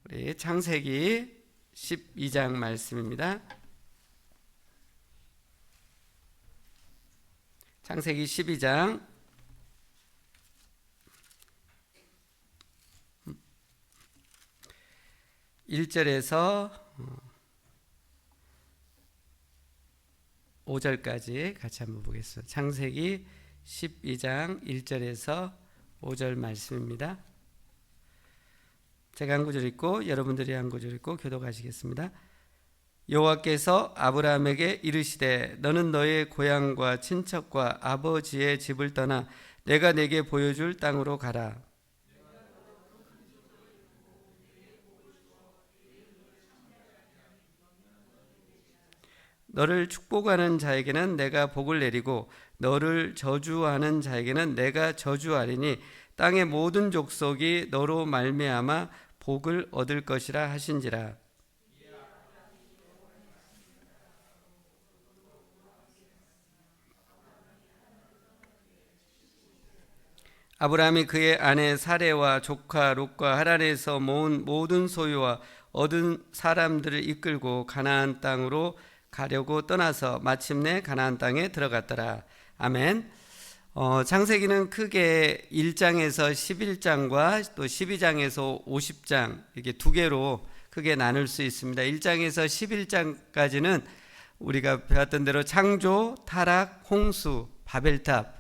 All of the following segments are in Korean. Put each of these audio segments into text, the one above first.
우리 창세기 12장 말씀입니다. 창세기 12장 1절에서 5절까지 같이 한번 보겠습니다. 창세기 12장 1절에서 5절 말씀입니다. 제가 한 구절 읽고 여러분들이 한 구절 읽고 교독하시겠습니다. 여호와께서 아브라함에게 이르시되 너는 너의 고향과 친척과 아버지의 집을 떠나 내가 내게 보여줄 땅으로 가라. 너를 축복하는 자에게는 내가 복을 내리고 너를 저주하는 자에게는 내가 저주하리니 땅의 모든 족속이 너로 말미암아 복을 얻을 것이라 하신지라. 아브라함이 그의 아내 사레와 조카 롯과 하란에서 모은 모든 소유와 얻은 사람들을 이끌고 가나안 땅으로 가려고 떠나서 마침내 가나안 땅에 들어갔더라. 아멘. 창세기는 크게 1장에서 11장과 또 12장에서 50장 이렇게 두 개로 크게 나눌 수 있습니다. 1장에서 11장까지는 우리가 배웠던 대로 창조, 타락, 홍수, 바벨탑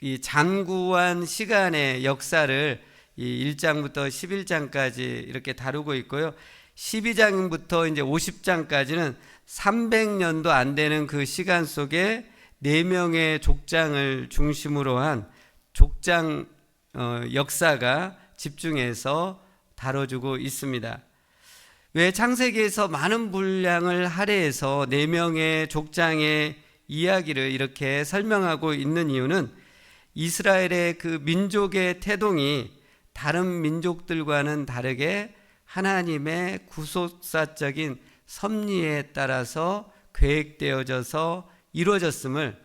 이 장구한 시간의 역사를 이 1장부터 11장까지 이렇게 다루고 있고요. 12장부터 이제 50장까지는 300년도 안 되는 그 시간 속에 4명의 족장을 중심으로 한 족장 역사가 집중해서 다뤄주고 있습니다. 왜 창세기에서 많은 분량을 할애해서 4명의 족장의 이야기를 이렇게 설명하고 있는 이유는 이스라엘의 그 민족의 태동이 다른 민족들과는 다르게 하나님의 구속사적인 섭리에 따라서 계획되어져서 이루어졌음을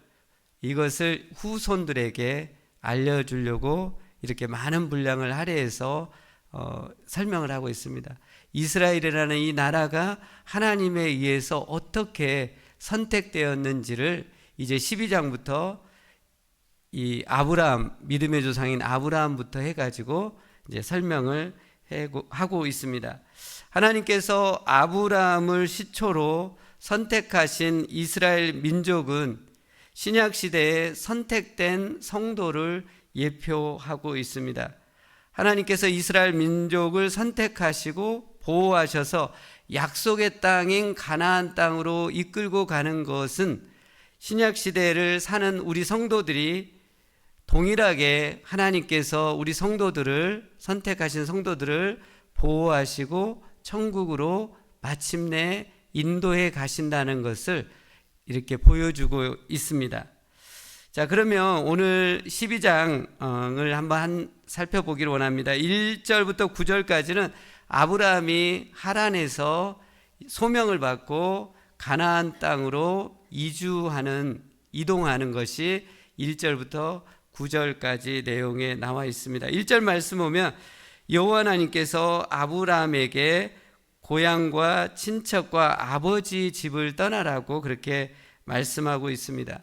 이것을 후손들에게 알려주려고 이렇게 많은 분량을 할애해서 설명을 하고 있습니다. 이스라엘이라는 이 나라가 하나님에 의해서 어떻게 선택되었는지를 이제 12장부터 이 아브라함, 믿음의 조상인 아브라함부터 해가지고 이제 설명을 하고 있습니다. 하나님께서 아브라함을 시초로 선택하신 이스라엘 민족은 신약 시대에 선택된 성도를 예표하고 있습니다. 하나님께서 이스라엘 민족을 선택하시고 보호하셔서 약속의 땅인 가나안 땅으로 이끌고 가는 것은 신약 시대를 사는 우리 성도들이 동일하게 하나님께서 우리 성도들을 선택하신 성도들을 보호하시고 천국으로 마침내 인도해 가신다는 것을 이렇게 보여주고 있습니다. 자, 그러면 오늘 12장을 한번 살펴보기를 원합니다. 1절부터 9절까지는 아브라함이 하란에서 소명을 받고 가나안 땅으로 이동하는 것이 1절부터 9절까지 내용에 나와 있습니다. 1절 말씀 보면 여호와 하나님께서 아브라함에게 고향과 친척과 아버지 집을 떠나라고 그렇게 말씀하고 있습니다.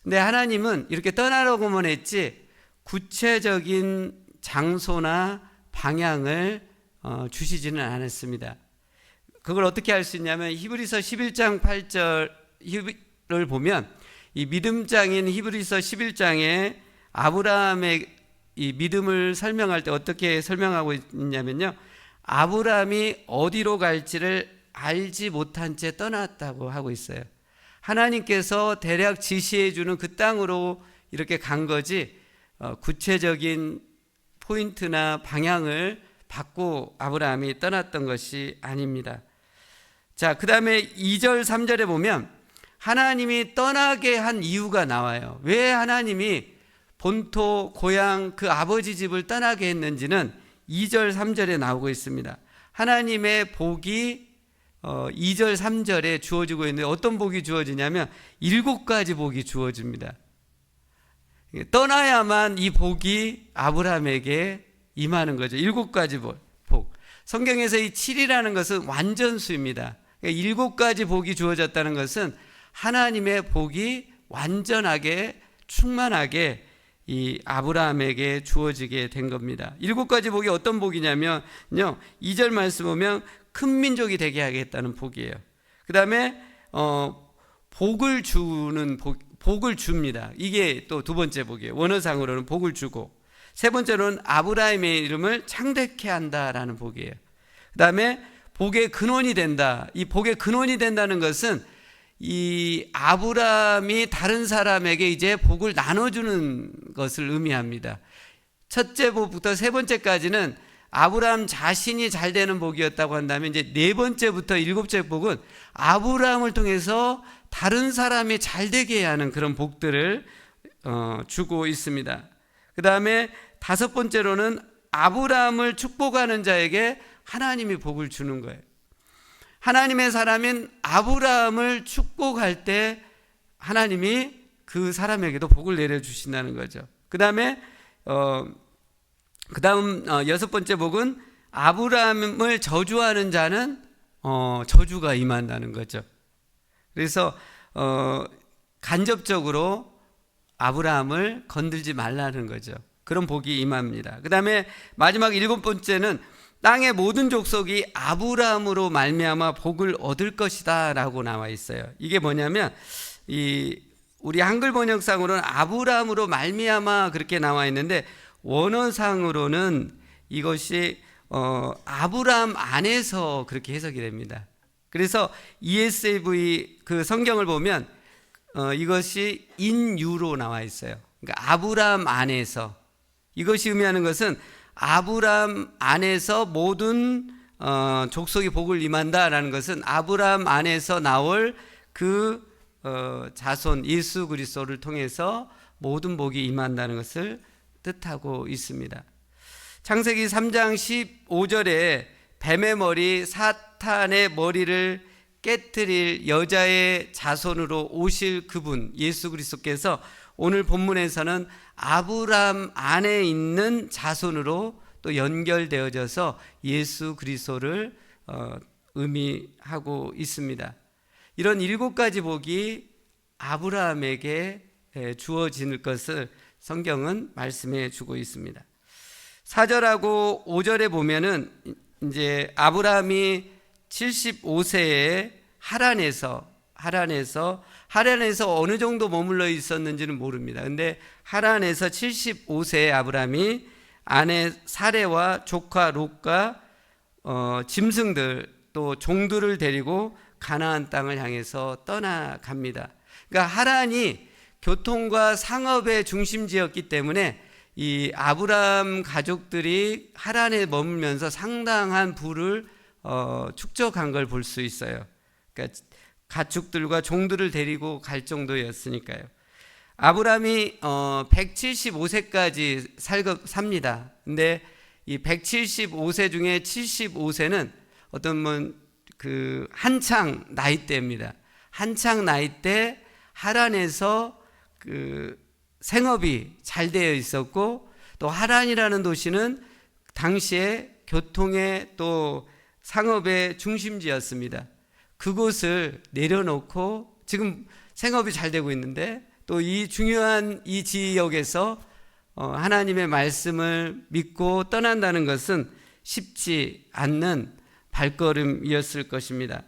근데 하나님은 이렇게 떠나라고만 했지 구체적인 장소나 방향을 주시지는 않았습니다. 그걸 어떻게 할 수 있냐면 히브리서 11장 8절을 보면 이 믿음장인 히브리서 11장에 아브라함의 이 믿음을 설명할 때 어떻게 설명하고 있냐면요, 아브라함이 어디로 갈지를 알지 못한 채 떠났다고 하고 있어요. 하나님께서 대략 지시해 주는 그 땅으로 이렇게 간 거지 구체적인 포인트나 방향을 받고 아브라함이 떠났던 것이 아닙니다. 자, 그 다음에 2절 3절에 보면 하나님이 떠나게 한 이유가 나와요. 왜 하나님이 본토 고향 그 아버지 집을 떠나게 했는지는 2절 3절에 나오고 있습니다. 하나님의 복이 2절 3절에 주어지고 있는데 어떤 복이 주어지냐면 7가지 복이 주어집니다. 떠나야만 이 복이 아브라함에게 임하는 거죠. 7가지 복. 성경에서 이 7이라는 것은 완전수입니다. 그러니까 7가지 복이 주어졌다는 것은 하나님의 복이 완전하게 충만하게 이 아브라함에게 주어지게 된 겁니다. 7가지 복이 어떤 복이냐면요, 2절 말씀 보면 큰 민족이 되게 하겠다는 복이에요. 그 다음에 복을 주는 복을 줍니다. 이게 또 두 번째 복이에요. 원어상으로는 복을 주고, 세 번째로는 아브라함의 이름을 창대케 한다라는 복이에요. 그 다음에 복의 근원이 된다. 이 복의 근원이 된다는 것은 이 아브라함이 다른 사람에게 이제 복을 나눠주는 것을 의미합니다. 첫째 복부터 세 번째까지는 아브라함 자신이 잘 되는 복이었다고 한다면, 이제 네 번째부터 일곱째 복은 아브라함을 통해서 다른 사람이 잘 되게 하는 그런 복들을 주고 있습니다. 그 다음에 다섯 번째로는 아브라함을 축복하는 자에게 하나님이 복을 주는 거예요. 하나님의 사람인 아브라함을 축복할 때 하나님이 그 사람에게도 복을 내려주신다는 거죠. 그 다음에 여섯 번째 복은 아브라함을 저주하는 자는 저주가 임한다는 거죠. 그래서 간접적으로 아브라함을 건들지 말라는 거죠. 그런 복이 임합니다. 그 다음에 마지막 일곱 번째는 땅의 모든 족속이 아브라함으로 말미암아 복을 얻을 것이다 라고 나와 있어요. 이게 뭐냐면 우리 한글 번역상으로는 아브라함으로 말미암아 그렇게 나와 있는데, 원어상으로는 이것이 아브라함 안에서 그렇게 해석이 됩니다. 그래서 ESV 그 성경을 보면 이것이 in you로 나와 있어요. 그러니까 아브라함 안에서. 이것이 의미하는 것은 아브라함 안에서 모든 족속이 복을 임한다라는 것은 아브라함 안에서 나올 그 자손 예수 그리스도를 통해서 모든 복이 임한다는 것을 뜻하고 있습니다. 창세기 3장 15절에 뱀의 머리 사탄의 머리를 깨트릴 여자의 자손으로 오실 그분 예수 그리스도께서 오늘 본문에서는 아브라함 안에 있는 자손으로 또 연결되어져서 예수 그리스도를 의미하고 있습니다. 이런 7가지 복이 아브라함에게 주어질 것을 성경은 말씀해 주고 있습니다. 4절하고 5절에 보면은 이제 아브라함이 75세에 하란에서 어느 정도 머물러 있었는지는 모릅니다. 근데 하란에서 75세에 아브라함이 아내 사레와 조카 롯과 짐승들 또 종들을 데리고 가나안 땅을 향해서 떠나갑니다. 그러니까 하란이 교통과 상업의 중심지였기 때문에 이 아브라함 가족들이 하란에 머물면서 상당한 부를 축적한 걸 볼 수 있어요. 그러니까 가축들과 종들을 데리고 갈 정도였으니까요. 아브라함이 175세까지 삽니다. 근데 이 175세 중에 75세는 어떤 그 한창 나이대입니다. 한창 나이 때 하란에서 그 생업이 잘 되어 있었고, 또 하란이라는 도시는 당시에 교통의 또 상업의 중심지였습니다. 그곳을 내려놓고 지금 생업이 잘 되고 있는데 또 이 중요한 이 지역에서 하나님의 말씀을 믿고 떠난다는 것은 쉽지 않는 발걸음이었을 것입니다.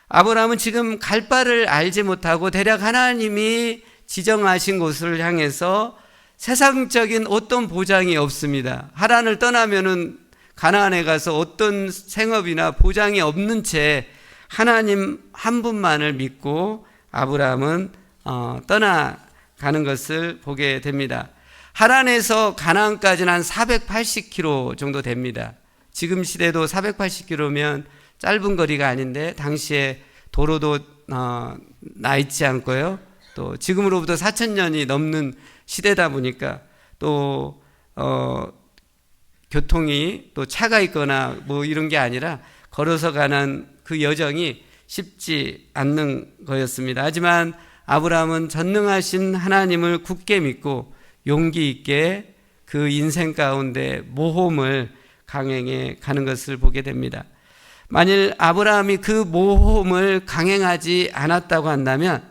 아브라함은 지금 갈 바를 알지 못하고 대략 하나님이 지정하신 곳을 향해서 세상적인 어떤 보장이 없습니다. 하란을 떠나면은 가나안에 가서 어떤 생업이나 보장이 없는 채 하나님 한 분만을 믿고 아브라함은 떠나가는 것을 보게 됩니다. 하란에서 가나안까지는 한 480km 정도 됩니다. 지금 시대도 480km면 짧은 거리가 아닌데 당시에 도로도 나 있지 않고요. 또 지금으로부터 4000년이 넘는 시대다 보니까 또 교통이 또 차가 있거나 뭐 이런 게 아니라 걸어서 가는 그 여정이 쉽지 않는 거였습니다. 하지만 아브라함은 전능하신 하나님을 굳게 믿고 용기 있게 그 인생 가운데 모험을 강행해 가는 것을 보게 됩니다. 만일 아브라함이 그 모험을 강행하지 않았다고 한다면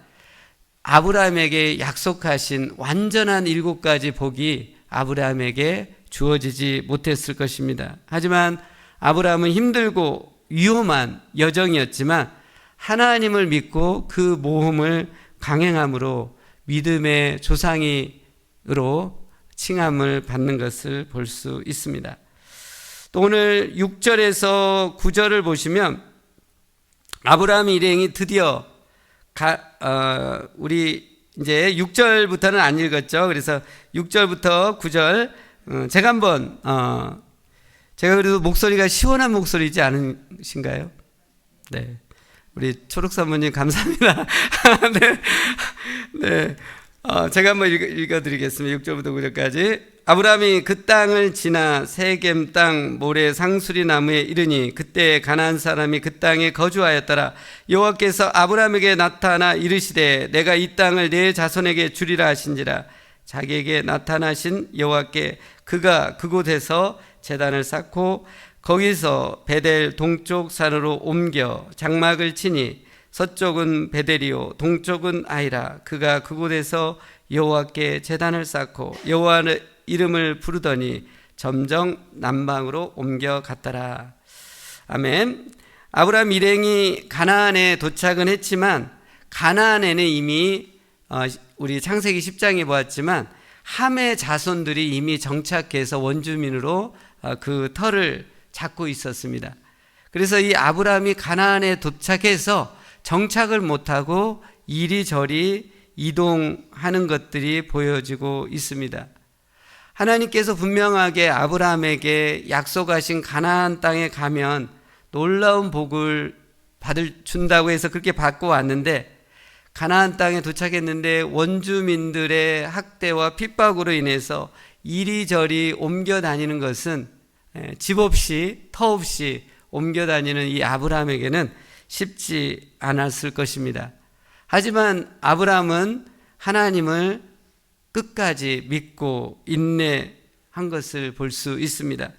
아브라함에게 약속하신 완전한 7가지 복이 아브라함에게 주어지지 못했을 것입니다. 하지만 아브라함은 힘들고 위험한 여정이었지만 하나님을 믿고 그 모험을 강행함으로 믿음의 조상이로 칭함을 받는 것을 볼 수 있습니다. 또 오늘 6절에서 9절을 보시면 아브라함 일행이 드디어 우리 이제 6절부터는 안 읽었죠. 그래서 6절부터 9절 제가 한번 제가 그래도 목소리가 시원한 목소리지 않으신가요? 네, 우리 초록 사모님 감사합니다. 네, 네. 제가 한번 읽어드리겠습니다. 6절부터 9절까지. 아브라함이 그 땅을 지나 세겜 땅 모래 상수리 나무에 이르니 그때 가나안 사람이 그 땅에 거주하였더라. 여호와께서 아브라함에게 나타나 이르시되 내가 이 땅을 내 자손에게 주리라 하신지라. 자기에게 나타나신 여호와께 그가 그곳에서 제단을 쌓고 거기서 베델 동쪽 산으로 옮겨 장막을 치니 서쪽은 베델이요 동쪽은 아이라. 그가 그곳에서 여호와께 제단을 쌓고 여호와의 이름을 부르더니 점점 남방으로 옮겨갔더라. 아멘. 아브라함 일행이 가나안에 도착은 했지만 가나안에는 이미 우리 창세기 10장에 보았지만 함의 자손들이 이미 정착해서 원주민으로 그 터를 잡고 있었습니다. 그래서 이 아브라함이 가나안에 도착해서 정착을 못하고 이리저리 이동하는 것들이 보여지고 있습니다. 하나님께서 분명하게 아브라함에게 약속하신 가나안 땅에 가면 놀라운 복을 준다고 해서 그렇게 받고 왔는데 가나안 땅에 도착했는데 원주민들의 학대와 핍박으로 인해서 이리저리 옮겨 다니는 것은 집 없이 터 없이 옮겨 다니는 이 아브라함에게는 쉽지 않았을 것입니다. 하지만 아브라함은 하나님을 끝까지 믿고 인내한 것을 볼 수 있습니다.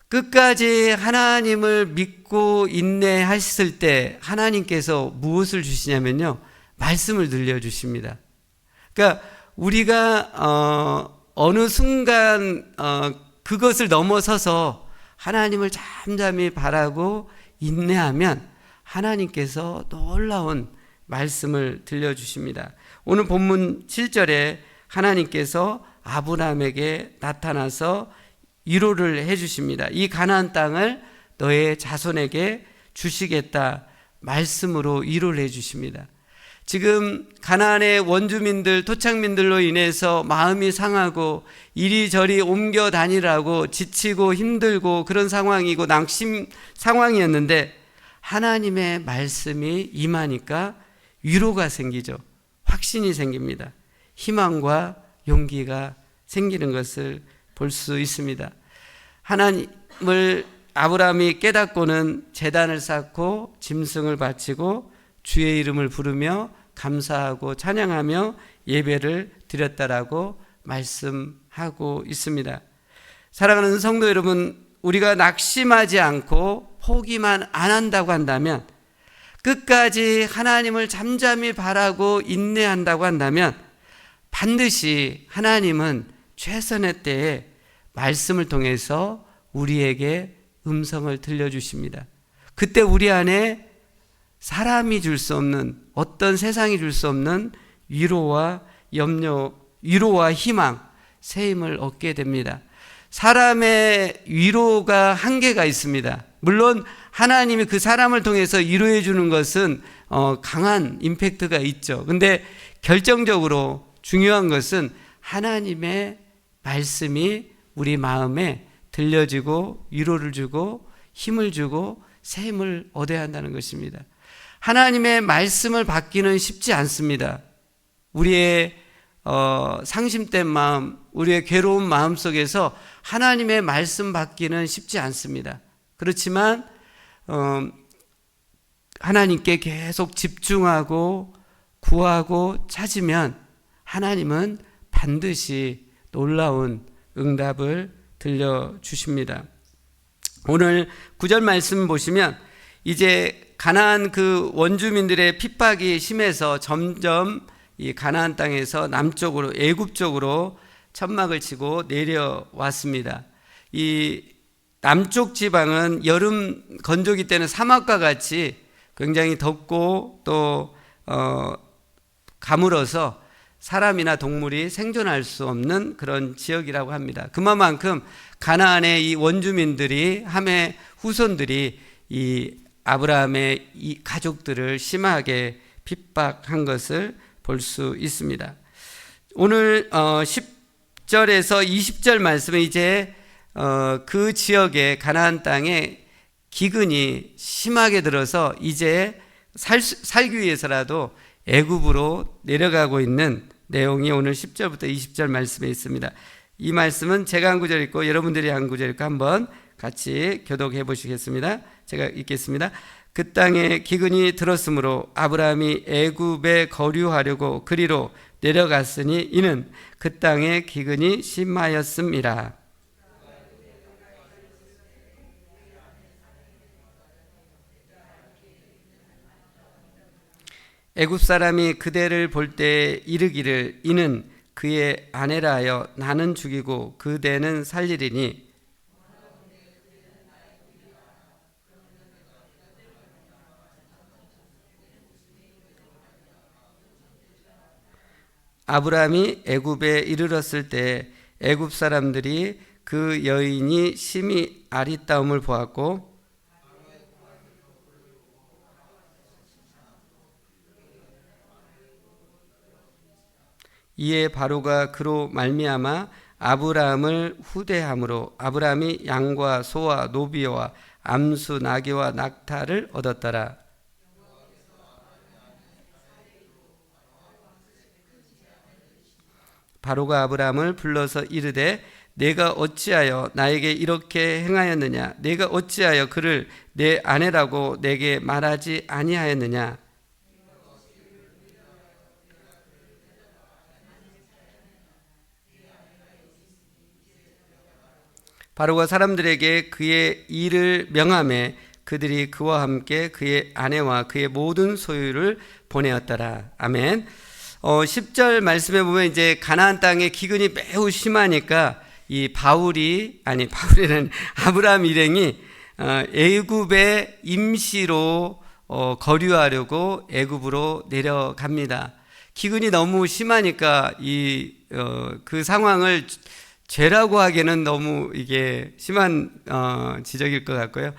끝까지 하나님을 믿고 인내하셨을 때 하나님께서 무엇을 주시냐면요, 말씀을 들려주십니다. 그러니까 우리가 어느 순간 그것을 넘어서서 하나님을 잠잠히 바라고 인내하면 하나님께서 놀라운 말씀을 들려주십니다. 오늘 본문 7절에 하나님께서 아브라함에게 나타나서 위로를 해주십니다. 이 가나안 땅을 너의 자손에게 주시겠다 말씀으로 위로를 해주십니다. 지금 가나안의 원주민들, 토착민들로 인해서 마음이 상하고 이리저리 옮겨 다니라고 지치고 힘들고 그런 상황이고 낙심 상황이었는데 하나님의 말씀이 임하니까 위로가 생기죠. 확신이 생깁니다. 희망과 용기가 생기는 것을 볼 수 있습니다. 하나님을 아브라함이 깨닫고는 제단을 쌓고 짐승을 바치고 주의 이름을 부르며 감사하고 찬양하며 예배를 드렸다라고 말씀하고 있습니다. 사랑하는 성도 여러분, 우리가 낙심하지 않고 포기만 안 한다고 한다면, 끝까지 하나님을 잠잠히 바라고 인내한다고 한다면 반드시 하나님은 최선의 때에 말씀을 통해서 우리에게 음성을 들려주십니다. 그때 우리 안에 사람이 줄 수 없는, 어떤 세상이 줄 수 없는 위로와 염려, 위로와 희망, 새 힘을 얻게 됩니다. 사람의 위로가 한계가 있습니다. 물론 하나님이 그 사람을 통해서 위로해 주는 것은 강한 임팩트가 있죠. 근데 결정적으로 중요한 것은 하나님의 말씀이 우리 마음에 들려지고 위로를 주고 힘을 주고 새 힘을 얻어야 한다는 것입니다. 하나님의 말씀을 받기는 쉽지 않습니다. 우리의 상심된 마음, 우리의 괴로운 마음 속에서 하나님의 말씀 받기는 쉽지 않습니다. 그렇지만 하나님께 계속 집중하고 구하고 찾으면 하나님은 반드시 놀라운 응답을 들려주십니다. 오늘 9절 말씀 보시면 이제 가나안 그 원주민들의 핍박이 심해서 점점 이 가나안 땅에서 남쪽으로 애굽 쪽으로 천막을 치고 내려왔습니다. 이 남쪽 지방은 여름 건조기 때는 사막과 같이 굉장히 덥고 또 가물어서 사람이나 동물이 생존할 수 없는 그런 지역이라고 합니다. 그만큼 가나안의 이 원주민들이 함의 후손들이 이 아브라함의 이 가족들을 심하게 핍박한 것을 볼 수 있습니다. 오늘 10절에서 20절 말씀은 이제 그 지역의 가나안 땅에 기근이 심하게 들어서 이제 살기 위해서라도 애굽으로 내려가고 있는 내용이 오늘 10절부터 20절 말씀에 있습니다. 이 말씀은 제가 한 구절 읽고 여러분들이 한 구절 읽고 한번 같이 교독해 보시겠습니다. 제가 읽겠습니다. 그 땅에 기근이 들었으므로 아브라함이 애굽에 거류하려고 그리로 내려갔으니 이는 그 땅에 기근이 심하였음이라. 애굽 사람이 그대를 볼 때 이르기를 이는 그의 아내라 하여 나는 죽이고 그대는 살리리니 아브라함이 애굽에 이르렀을 때 애굽 사람들이 그 여인이 심히 아리따움을 보았고 이에 바로가 그로 말미암아 아브라함을 후대함으로 아브라함이 양과 소와 노비와 암수 나귀와 낙타를 얻었더라. 바로가 아브라함을 불러서 이르되 내가 어찌하여 나에게 이렇게 행하였느냐? 내가 어찌하여 그를 내 아내라고 내게 말하지 아니하였느냐? 바로가 사람들에게 그의 일을 명하매 그들이 그와 함께 그의 아내와 그의 모든 소유를 보내었더라. 아멘. 10절 말씀에 보면 이제 가나안 땅에 기근이 매우 심하니까 이 바울이라는 아브라함 일행이 애굽에 임시로 거류하려고 애굽으로 내려갑니다. 기근이 너무 심하니까 그 상황을 죄라고 하기에는 너무 이게 심한 지적일 것 같고요.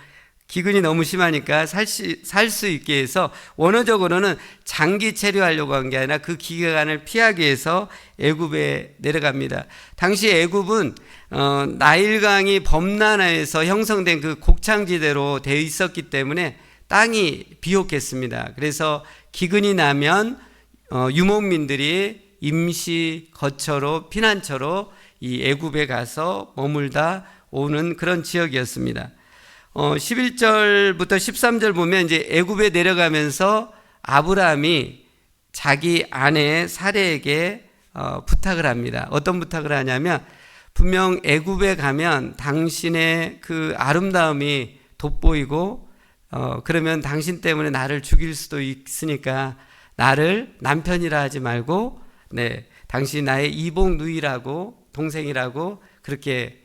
기근이 너무 심하니까 살 수 있게 해서 원어적으로는 장기 체류하려고 한 게 아니라 그 기간을 피하기 위해서 애굽에 내려갑니다. 당시 애굽은 나일강이 범람해서 형성된 그 곡창지대로 되어 있었기 때문에 땅이 비옥했습니다. 그래서 기근이 나면 유목민들이 임시 거처로 피난처로 이 애굽에 가서 머물다 오는 그런 지역이었습니다. 11절부터 13절 보면 이제 애굽에 내려가면서 아브라함이 자기 아내 사레에게 부탁을 합니다. 어떤 부탁을 하냐면 분명 애굽에 가면 당신의 그 아름다움이 돋보이고 그러면 당신 때문에 나를 죽일 수도 있으니까 나를 남편이라 하지 말고 당신 나의 이복 누이라고 동생이라고 그렇게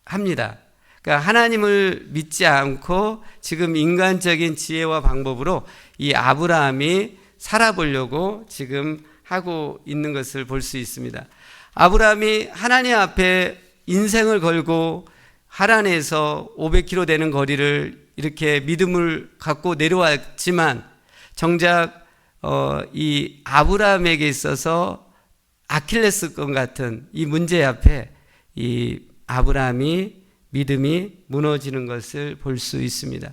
합니다. 그러니까 하나님을 믿지 않고 지금 인간적인 지혜와 방법으로 이 아브라함이 살아보려고 지금 하고 있는 것을 볼 수 있습니다. 아브라함이 하나님 앞에 인생을 걸고 하란에서 500km 되는 거리를 이렇게 믿음을 갖고 내려왔지만 정작 이 아브라함에게 있어서 아킬레스건 같은 이 문제 앞에 이 아브라함이 믿음이 무너지는 것을 볼 수 있습니다.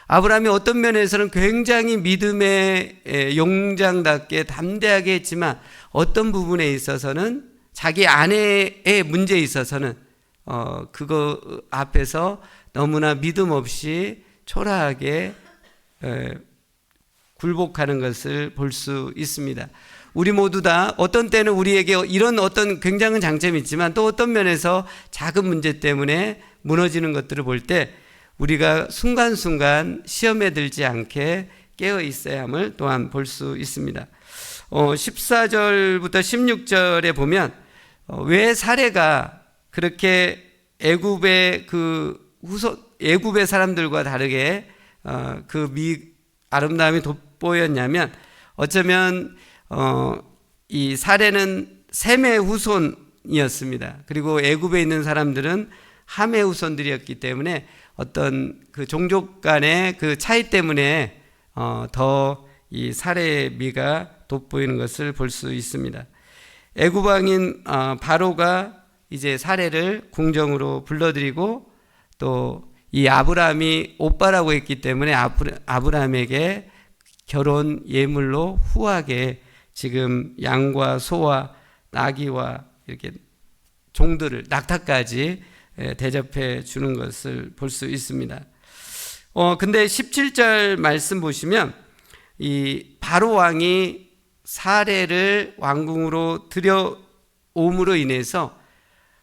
아브라함이 어떤 면에서는 굉장히 믿음의 용장답게 담대하게 했지만 어떤 부분에 있어서는 자기 아내의 문제에 있어서는 그거 앞에서 너무나 믿음 없이 초라하게 굴복하는 것을 볼 수 있습니다. 우리 모두 다 어떤 때는 우리에게 이런 어떤 굉장한 장점이 있지만 또 어떤 면에서 작은 문제 때문에 무너지는 것들을 볼 때 우리가 순간순간 시험에 들지 않게 깨어 있어야 함을 또한 볼 수 있습니다. 14절부터 16절에 보면 왜 사례가 그렇게 애굽의 애굽의 사람들과 다르게 아름다움이 돋보였냐면 어쩌면 이 사례는 셈의 후손이었습니다. 그리고 애굽에 있는 사람들은 함의 후손들이었기 때문에 어떤 그 종족 간의 그 차이 때문에 더 이 사례의 미가 돋보이는 것을 볼 수 있습니다. 애굽 왕인 바로가 이제 사례를 궁정으로 불러들이고 또 이 아브라함이 오빠라고 했기 때문에 아브라함에게 결혼 예물로 후하게 지금 양과 소와 나귀와 이렇게 종들을 낙타까지 대접해 주는 것을 볼 수 있습니다. 근데 17절 말씀 보시면 이 바로 왕이 사례를 왕궁으로 들여옴으로 인해서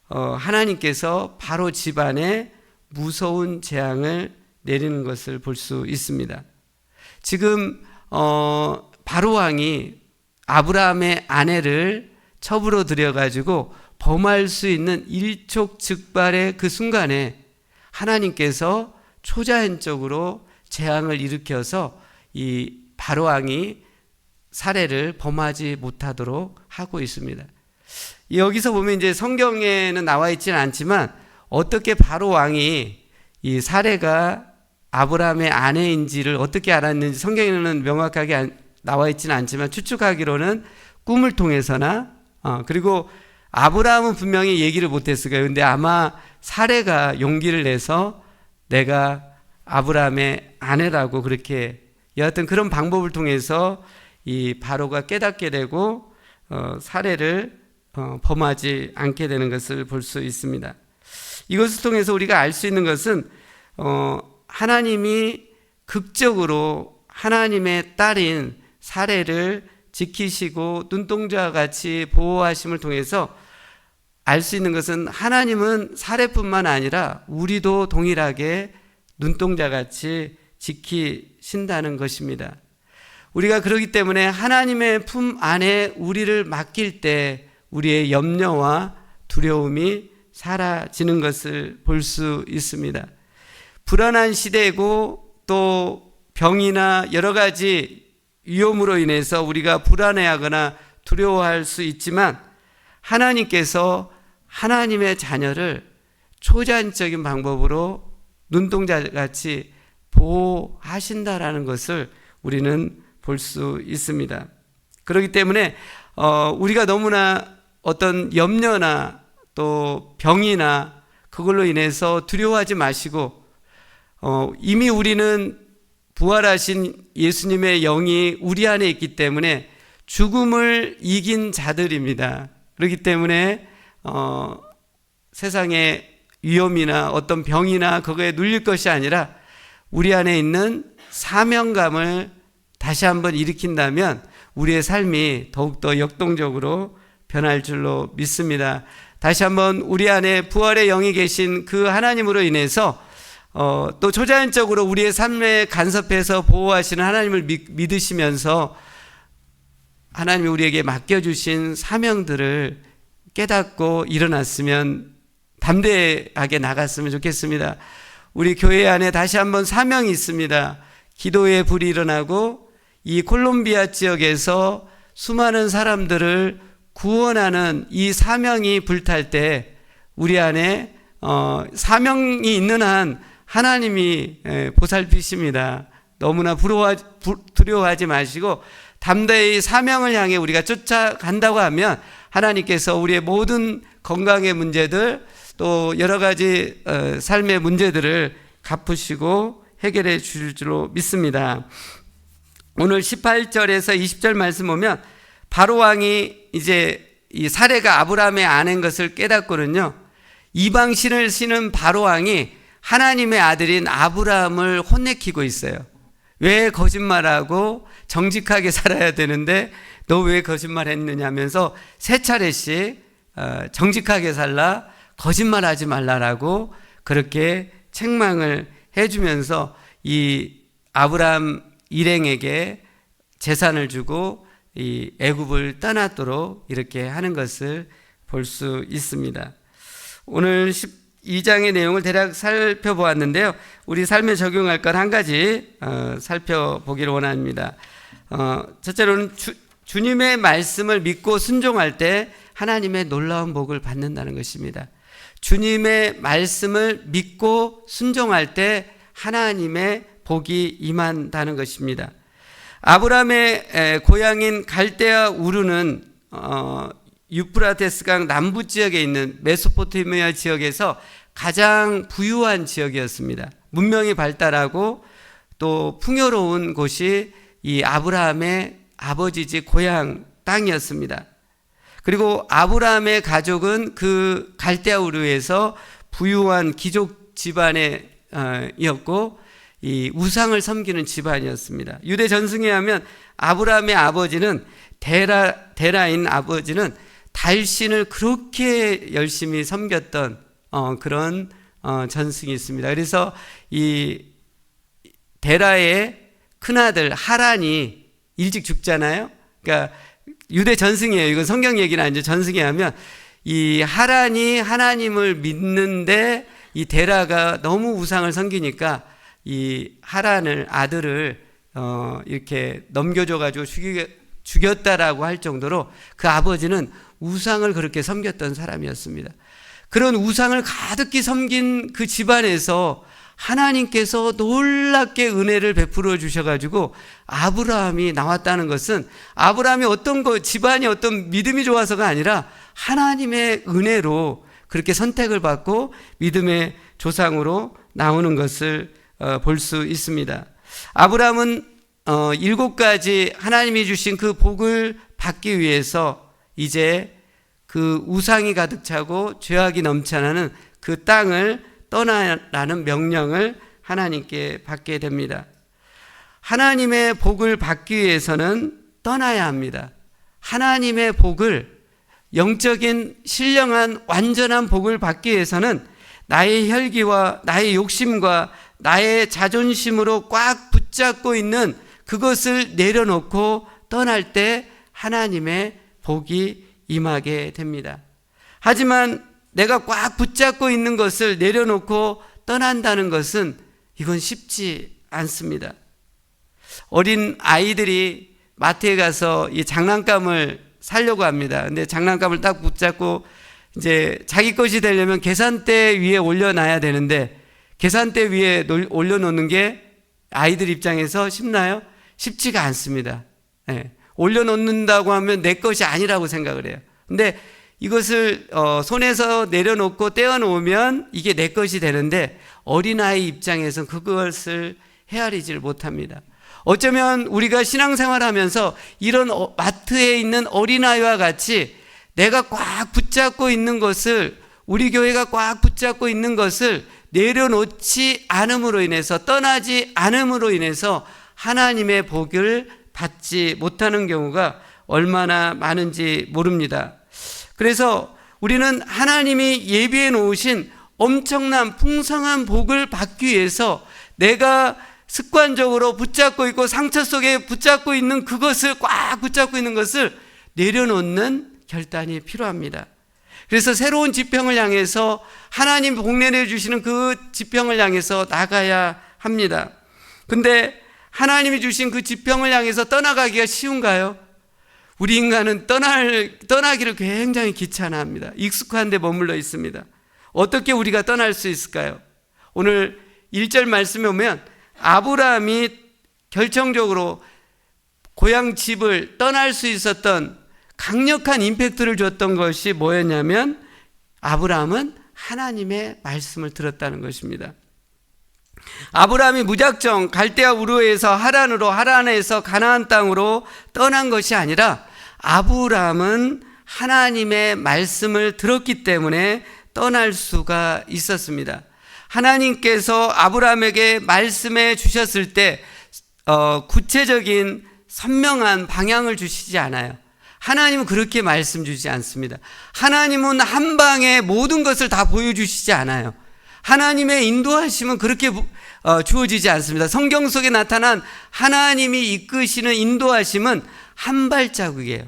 하나님께서 바로 집안에 무서운 재앙을 내리는 것을 볼 수 있습니다. 지금 바로 왕이 아브라함의 아내를 첩으로 들여가지고 범할 수 있는 일촉즉발의 그 순간에 하나님께서 초자연적으로 재앙을 일으켜서 이 바로 왕이 사례를 범하지 못하도록 하고 있습니다. 여기서 보면 이제 성경에는 나와 있지는 않지만 어떻게 바로 왕이 이 사례가 아브라함의 아내인지를 어떻게 알았는지 성경에는 명확하게 나와 있지는 않지만 추측하기로는 꿈을 통해서나 그리고 아브라함은 분명히 얘기를 못했을 거예요. 근데 아마 사례가 용기를 내서 내가 아브라함의 아내라고 그렇게 여하튼 그런 방법을 통해서 이 바로가 깨닫게 되고 사례를 범하지 않게 되는 것을 볼 수 있습니다. 이것을 통해서 우리가 알 수 있는 것은 하나님이 극적으로 하나님의 딸인 사례를 지키시고 눈동자와 같이 보호하심을 통해서 알 수 있는 것은 하나님은 사례뿐만 아니라 우리도 동일하게 눈동자같이 지키신다는 것입니다. 우리가 그렇기 때문에 하나님의 품 안에 우리를 맡길 때 우리의 염려와 두려움이 사라지는 것을 볼 수 있습니다. 불안한 시대이고 또 병이나 여러 가지 위험으로 인해서 우리가 불안해하거나 두려워할 수 있지만 하나님께서 하나님의 자녀를 초자연적인 방법으로 눈동자같이 보호하신다라는 것을 우리는 볼 수 있습니다. 그렇기 때문에 우리가 너무나 어떤 염려나 또 병이나 그걸로 인해서 두려워하지 마시고 이미 우리는 부활하신 예수님의 영이 우리 안에 있기 때문에 죽음을 이긴 자들입니다. 그렇기 때문에 세상의 위험이나 어떤 병이나 그거에 눌릴 것이 아니라 우리 안에 있는 사명감을 다시 한번 일으킨다면 우리의 삶이 더욱더 역동적으로 변할 줄로 믿습니다. 다시 한번 우리 안에 부활의 영이 계신 그 하나님으로 인해서 또 초자연적으로 우리의 삶에 간섭해서 보호하시는 하나님을 믿으시면서 하나님이 우리에게 맡겨주신 사명들을 깨닫고 일어났으면 담대하게 나갔으면 좋겠습니다. 우리 교회 안에 다시 한번 사명이 있습니다. 기도의 불이 일어나고 이 콜롬비아 지역에서 수많은 사람들을 구원하는 이 사명이 불탈 때 우리 안에 사명이 있는 한 하나님이 보살피십니다. 너무나 두려워하지 마시고 담대히 사명을 향해 우리가 쫓아간다고 하면 하나님께서 우리의 모든 건강의 문제들 또 여러 가지 삶의 문제들을 갚으시고 해결해 주실 줄로 믿습니다. 오늘 18절에서 20절 말씀 보면 바로 왕이 이제 이 사례가 아브라함의 아내인 것을 깨닫고는요, 이방신을 신은 바로 왕이 하나님의 아들인 아브라함을 혼내키고 있어요. 왜 거짓말하고 정직하게 살아야 되는데 너 왜 거짓말 했느냐 하면서 세 차례씩 정직하게 살라, 거짓말하지 말라라고 그렇게 책망을 해주면서 이 아브라함 일행에게 재산을 주고 이 애굽을 떠났도록 이렇게 하는 것을 볼 수 있습니다. 오늘 12장의 내용을 대략 살펴보았는데요. 우리 삶에 적용할 것 한 가지 살펴보기를 원합니다. 첫째로는 주님의 말씀을 믿고 순종할 때 하나님의 놀라운 복을 받는다는 것입니다. 주님의 말씀을 믿고 순종할 때 하나님의 복이 임한다는 것입니다. 아브라함의 고향인 갈대아 우르는 유프라테스 강 남부 지역에 있는 메소포타미아 지역에서 가장 부유한 지역이었습니다. 문명이 발달하고 또 풍요로운 곳이 이 아브라함의 아버지 집 고향 땅이었습니다. 그리고 아브라함의 가족은 그 갈대아 우르에서 부유한 귀족 집안이었고 이 우상을 섬기는 집안이었습니다. 유대 전승에 하면 아브라함의 아버지는 데라인 아버지는 달신을 그렇게 열심히 섬겼던 그런 전승이 있습니다. 그래서 이 데라의 큰아들 하란이 일찍 죽잖아요. 그러니까 유대 전승이에요. 이건 성경 얘기는 아니죠. 전승에 하면 이 하란이 하나님을 믿는데 이 데라가 너무 우상을 섬기니까 이 하란을 아들을 이렇게 넘겨줘가지고 죽였다라고 할 정도로 그 아버지는 우상을 그렇게 섬겼던 사람이었습니다. 그런 우상을 가득히 섬긴 그 집안에서 하나님께서 놀랍게 은혜를 베풀어 주셔가지고 아브라함이 나왔다는 것은 아브라함이 집안이 어떤 믿음이 좋아서가 아니라 하나님의 은혜로 그렇게 선택을 받고 믿음의 조상으로 나오는 것을 볼 수 있습니다. 아브라함은 7가지 하나님이 주신 그 복을 받기 위해서 이제 그 우상이 가득 차고 죄악이 넘쳐나는 그 땅을 떠나라는 명령을 하나님께 받게 됩니다. 하나님의 복을 받기 위해서는 떠나야 합니다. 하나님의 복을, 영적인 신령한 완전한 복을 받기 위해서는 나의 혈기와 나의 욕심과 나의 자존심으로 꽉 붙잡고 있는 그것을 내려놓고 떠날 때 하나님의 복이 임하게 됩니다. 하지만 내가 꽉 붙잡고 있는 것을 내려놓고 떠난다는 것은 이건 쉽지 않습니다. 어린 아이들이 마트에 가서 이 장난감을 사려고 합니다. 근데 장난감을 딱 붙잡고 이제 자기 것이 되려면 계산대 위에 올려놔야 되는데 계산대 위에 올려놓는 게 아이들 입장에서 쉽나요? 쉽지가 않습니다. 네. 올려놓는다고 하면 내 것이 아니라고 생각을 해요. 근데 이것을 손에서 내려놓고 떼어놓으면 이게 내 것이 되는데 어린아이 입장에서는 그것을 헤아리질 못합니다. 어쩌면 우리가 신앙생활하면서 이런 마트에 있는 어린아이와 같이 내가 꽉 붙잡고 있는 것을, 우리 교회가 꽉 붙잡고 있는 것을 내려놓지 않음으로 인해서, 떠나지 않음으로 인해서 하나님의 복을 받지 못하는 경우가 얼마나 많은지 모릅니다. 그래서 우리는 하나님이 예비해 놓으신 엄청난 풍성한 복을 받기 위해서 내가 습관적으로 붙잡고 있고 상처 속에 붙잡고 있는 그것을, 꽉 붙잡고 있는 것을 내려놓는 결단이 필요합니다. 그래서 새로운 지평을 향해서 하나님 복 내려주시는 그 지평을 향해서 나가야 합니다. 근데 하나님이 주신 그 지평을 향해서 떠나가기가 쉬운가요? 우리 인간은 떠나기를 굉장히 귀찮아합니다. 익숙한 데 머물러 있습니다. 어떻게 우리가 떠날 수 있을까요? 오늘 1절 말씀에 보면 아브라함이 결정적으로 고향 집을 떠날 수 있었던 강력한 임팩트를 줬던 것이 뭐였냐면 아브라함은 하나님의 말씀을 들었다는 것입니다. 아브라함이 무작정 갈대아 우르에서 하란으로, 하란에서 가나안 땅으로 떠난 것이 아니라 아브라함은 하나님의 말씀을 들었기 때문에 떠날 수가 있었습니다. 하나님께서 아브라함에게 말씀해 주셨을 때 구체적인 선명한 방향을 주시지 않아요. 하나님은 그렇게 말씀 주지 않습니다. 하나님은 한 방에 모든 것을 다 보여주시지 않아요. 하나님의 인도하심은 그렇게 주어지지 않습니다. 성경 속에 나타난 하나님이 이끄시는 인도하심은 한 발자국이에요.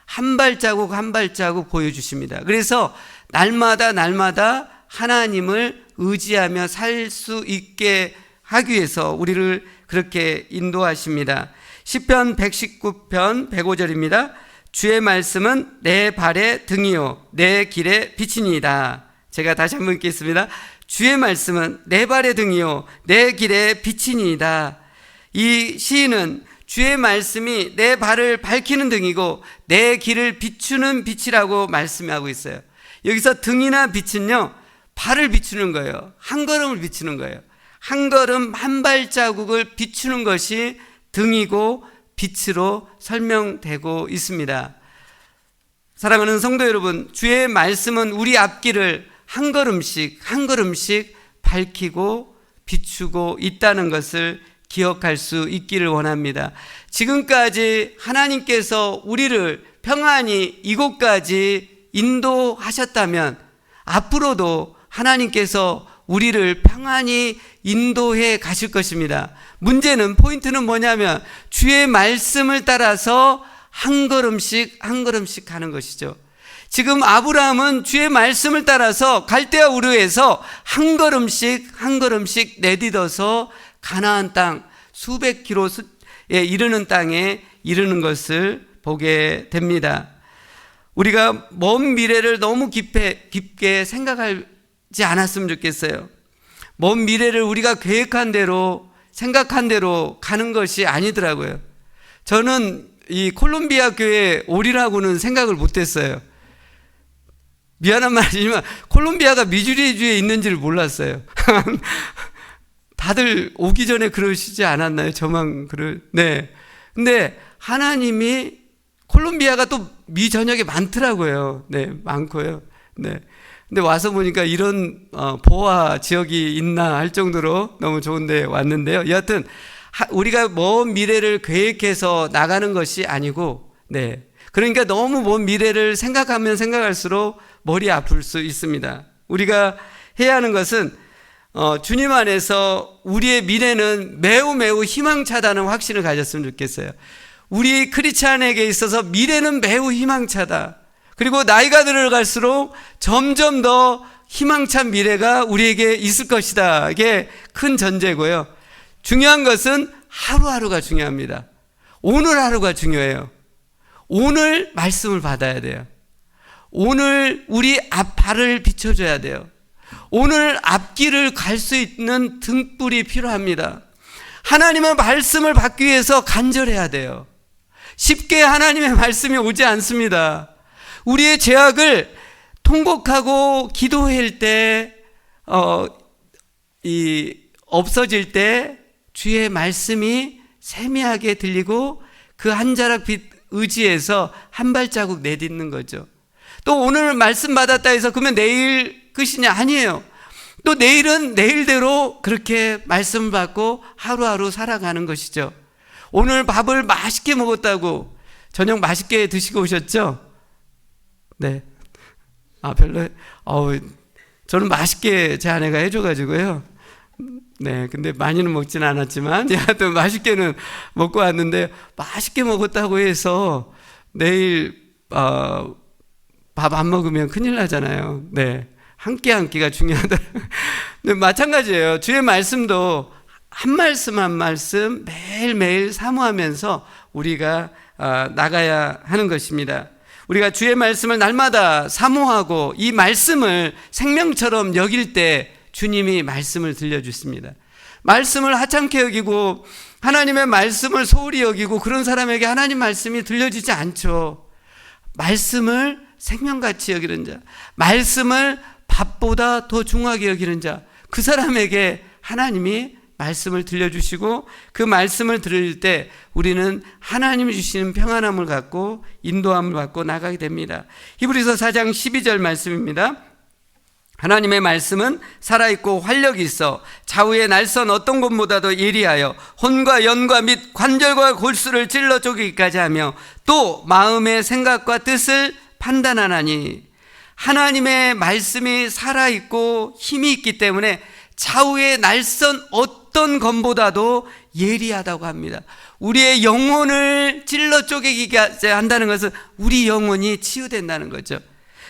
한 발자국 한 발자국 보여주십니다. 그래서 날마다 하나님을 의지하며 살 수 있게 하기 위해서 우리를 그렇게 인도하십니다. 시편 119편 105절입니다. 주의 말씀은 내 발의 등이요 내 길의 빛이니이다. 제가 다시 한번 읽겠습니다. 주의 말씀은 내 발의 등이요 내 길의 빛이니이다. 이 시인은 주의 말씀이 내 발을 밝히는 등이고 내 길을 비추는 빛이라고 말씀하고 있어요. 여기서 등이나 빛은요, 발을 비추는 거예요. 한 걸음을 비추는 거예요. 한 걸음 한 발자국을 비추는 것이 등이고 빛으로 설명되고 있습니다. 사랑하는 성도 여러분, 주의 말씀은 우리 앞길을 한 걸음씩 한 걸음씩 밝히고 비추고 있다는 것을 기억할 수 있기를 원합니다. 지금까지 하나님께서 우리를 평안히 이곳까지 인도하셨다면 앞으로도 하나님께서 우리를 평안히 인도해 가실 것입니다. 문제는, 포인트는 뭐냐면 주의 말씀을 따라서 한 걸음씩 한 걸음씩 가는 것이죠. 지금 아브라함은 주의 말씀을 따라서 갈대아 우르에서 한 걸음씩 한 걸음씩 내딛어서 가나안 땅 수백 킬로에 이르는 땅에 이르는 것을 보게 됩니다. 우리가 먼 미래를 너무 깊게 생각하지 않았으면 좋겠어요. 먼 미래를 우리가 계획한 대로 생각한 대로 가는 것이 아니더라고요. 저는 이 콜롬비아 교회에 오리라고는 생각을 못했어요. 미안한 말이지만 콜롬비아가 미주리주에 있는지를 몰랐어요. 다들 오기 전에 그러시지 않았나요? 저만 네. 근데 하나님이 콜롬비아가 또 미 전역에 많더라고요. 네, 많고요. 네. 근데 와서 보니까 이런 보아 지역이 있나 할 정도로 너무 좋은데 왔는데요. 여하튼 우리가 먼 미래를 계획해서 나가는 것이 아니고, 네. 그러니까 너무 먼 미래를 생각하면 생각할수록 머리 아플 수 있습니다. 우리가 해야 하는 것은 주님 안에서 우리의 미래는 매우 희망차다는 확신을 가졌으면 좋겠어요. 우리 크리스찬에게 있어서 미래는 매우 희망차다. 그리고 나이가 들어갈수록 점점 더 희망찬 미래가 우리에게 있을 것이다. 이게 큰 전제고요. 중요한 것은 하루하루가 중요합니다. 오늘 하루가 중요해요. 오늘 말씀을 받아야 돼요. 오늘 우리 앞발을 비춰줘야 돼요. 오늘 앞길을 갈 수 있는 등불이 필요합니다. 하나님의 말씀을 받기 위해서 간절해야 돼요. 쉽게 하나님의 말씀이 오지 않습니다. 우리의 죄악을 통곡하고 기도할 때, 없어질 때 주의 말씀이 세미하게 들리고 그 한 자락 빛 의지에서 한 발자국 내딛는 거죠. 또 오늘 말씀 받았다 해서 그러면 내일 끝이냐? 아니에요. 또 내일은 내일대로 그렇게 말씀 받고 하루하루 살아가는 것이죠. 오늘 밥을 맛있게 먹었다고 저녁 맛있게 드시고 오셨죠? 네. 저는 맛있게 제 아내가 해줘가지고요. 네. 근데 많이는 먹지는 않았지만, 여하튼 맛있게는 먹고 왔는데, 맛있게 먹었다고 해서 내일, 밥 안 먹으면 큰일 나잖아요. 네. 한 끼가 중요하다. 네, 마찬가지예요. 주의 말씀도 한 말씀 한 말씀 매일매일 사모하면서 우리가 나가야 하는 것입니다. 우리가 주의 말씀을 날마다 사모하고 이 말씀을 생명처럼 여길 때 주님이 말씀을 들려주십니다. 말씀을 하찮게 여기고 하나님의 말씀을 소홀히 여기고 그런 사람에게 하나님 말씀이 들려지지 않죠. 말씀을 생명같이 여기는 자, 말씀을 밥보다 더 중하게 여기는 자, 그 사람에게 하나님이 말씀을 들려주시고 그 말씀을 들을 때 우리는 하나님이 주시는 평안함을 갖고 인도함을 받고 나가게 됩니다. 히브리서 4장 12절 말씀입니다. 하나님의 말씀은 살아있고 활력이 있어 좌우의 날선 어떤 것보다도 예리하여 혼과 연과 및 관절과 골수를 찔러 쪼개기까지 하며 또 마음의 생각과 뜻을 판단하나니. 하나님의 말씀이 살아있고 힘이 있기 때문에 좌우의 날선 어떤 검보다도 예리하다고 합니다. 우리의 영혼을 찔러 쪼개기까지 한다는 것은 우리 영혼이 치유된다는 거죠.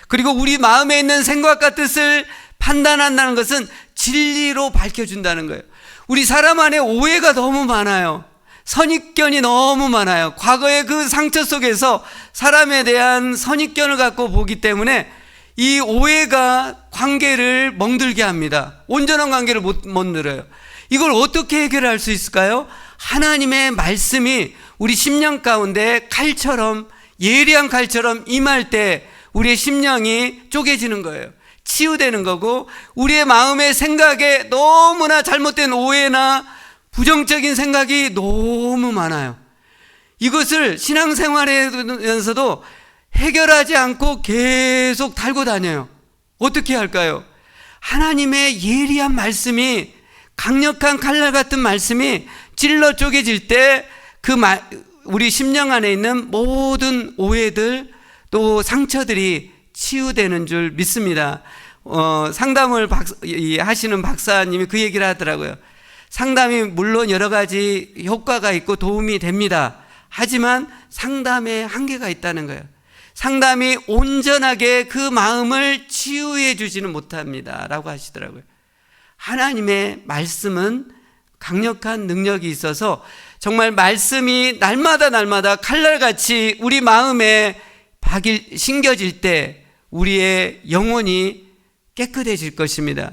그리고 우리 마음에 있는 생각과 뜻을 판단한다는 것은 진리로 밝혀준다는 거예요. 우리 사람 안에 오해가 너무 많아요. 선입견이 너무 많아요. 과거의 그 상처 속에서 사람에 대한 선입견을 갖고 보기 때문에 이 오해가 관계를 멍들게 합니다. 온전한 관계를 못 만들어요. 이걸 어떻게 해결할 수 있을까요? 하나님의 말씀이 우리 심령 가운데 칼처럼, 예리한 칼처럼 임할 때 우리의 심령이 쪼개지는 거예요. 치유되는 거고, 우리의 마음의 생각에 너무나 잘못된 오해나 부정적인 생각이 너무 많아요. 이것을 신앙생활에서도 해결하지 않고 계속 달고 다녀요. 어떻게 할까요? 하나님의 예리한 말씀이, 강력한 칼날 같은 말씀이 찔러 쪼개질 때 우리 심령 안에 있는 모든 오해들 또 상처들이 치유되는 줄 믿습니다. 상담을 하시는 박사님이 그 얘기를 하더라고요. 상담이 물론 여러 가지 효과가 있고 도움이 됩니다. 하지만 상담에 한계가 있다는 거예요. 상담이 온전하게 그 마음을 치유해 주지는 못합니다 라고 하시더라고요. 하나님의 말씀은 강력한 능력이 있어서 정말 말씀이 날마다 칼날같이 우리 마음에 심겨질 때 우리의 영혼이 깨끗해질 것입니다.